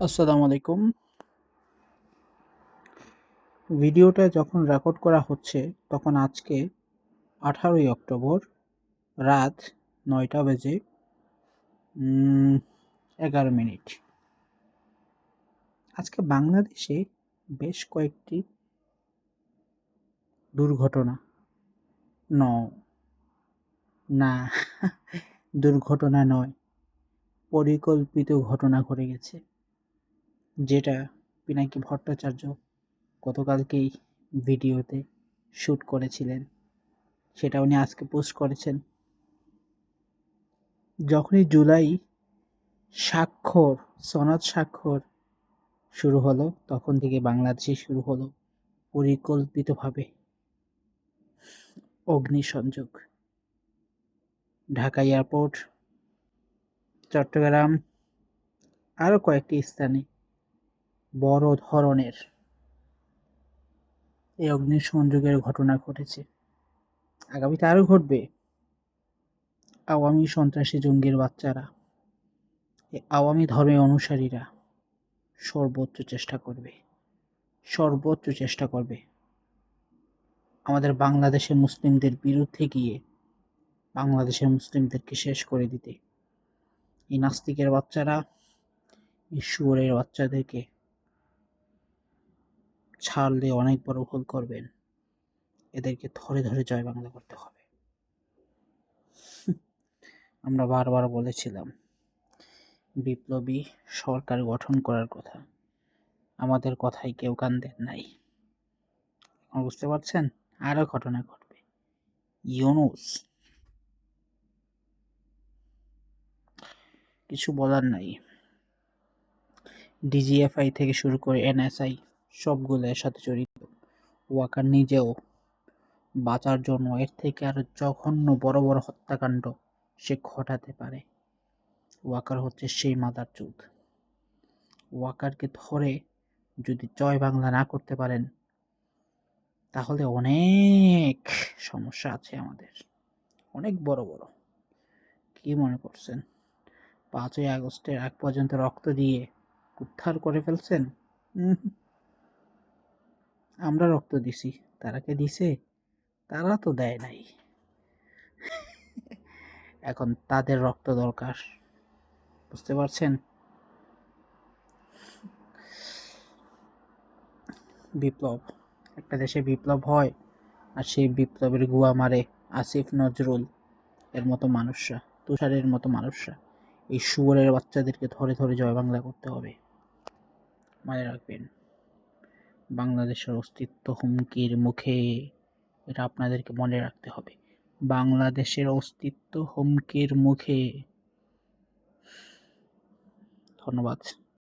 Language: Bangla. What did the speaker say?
আসসালামু আলাইকুম। ভিডিওটা যখন রেকর্ড করা হচ্ছে তখন আজকে 18ই অক্টোবর রাত 9টা বেজে 11 মিনিট। আজকে বাংলাদেশে বেশ কয়েকটি দুর্ঘটনা ন না দুর্ঘটনা নয়, পরিকল্পিত ঘটনা ঘটে গেছে, যেটা পিনাকি ভট্টাচার্য গতকালকেই ভিডিওতে শ্যুট করেছিলেন। সেটা উনি আজকে পোস্ট করেছেন। যখনই জুলাই সনদ স্বাক্ষর শুরু হলো তখন থেকে বাংলাদেশে শুরু হলো পরিকল্পিতভাবে অগ্নিসংযোগ। ঢাকা এয়ারপোর্ট, চট্টগ্রাম, আরও কয়েকটি স্থানে বড় ধরনের এই অগ্নিসংযোগের ঘটনা ঘটেছে। আগামীতে আরও ঘটবে। আওয়ামী সন্ত্রাসী জঙ্গির বাচ্চারা, আওয়ামী ধর্মের অনুসারীরা সর্বোচ্চ চেষ্টা করবে আমাদের বাংলাদেশের মুসলিমদের বিরুদ্ধে গিয়ে বাংলাদেশের মুসলিমদেরকে শেষ করে দিতে। এই নাস্তিকের বাচ্চারা, এই শুয়োরের বাচ্চাদেরকে ছাড়লে অনেক বড় ভুল করবেন। এদেরকে ধরে ধরে জয় বাংলা করতে হবে। আমরা বারবার বলেছিলাম বিপ্লবী সরকার গঠন করার কথা, আমাদের কথায় কেউ কান দেন নাই। বুঝতে পারছেন, আরো ঘটনা ঘটবে। ইউনূস, কিছু বলার নাই। ডিজিএফআই থেকে শুরু করে এনএসআই সবগুলো এর সাথে জড়িত। ওয়াকার নিজেও বাঁচার জন্য এর থেকে আরো জঘন্য বড় বড় হত্যাকাণ্ড সে ঘটাতে পারে। ওয়াকার হচ্ছে সেই মাদারচোদ। ওয়াকারকে ধরে যদি জয় বাংলা না করতে পারেন তাহলে অনেক সমস্যা আছে আমাদের, অনেক বড় বড়। কি মনে করছেন 5ই আগস্টের আগ পর্যন্ত রক্ত দিয়ে উদ্ধার করে ফেলছেন? আমরা রক্ত দিছি, তারা কে দিছে? তারা তো দেয় নাই। এখন তাদের রক্ত দরকার, বুঝতে পারছেন? বিপ্লব, একটা দেশে বিপ্লব হয় আর সেই বিপ্লবের গুয়া মারে আসিফ নজরুল এর মতো মানুষরা, তুষারের মতো মানুষরা। এই শুয়োরের বাচ্চাদেরকে ধরে ধরে জয় বাংলা করতে হবে। মনে রাখবেন, বাংলাদেশের অস্তিত্ব হুমকির মুখে। এটা আপনাদেরকে মনে রাখতে হবে। বাংলাদেশের অস্তিত্ব হুমকির মুখে। ধন্যবাদ।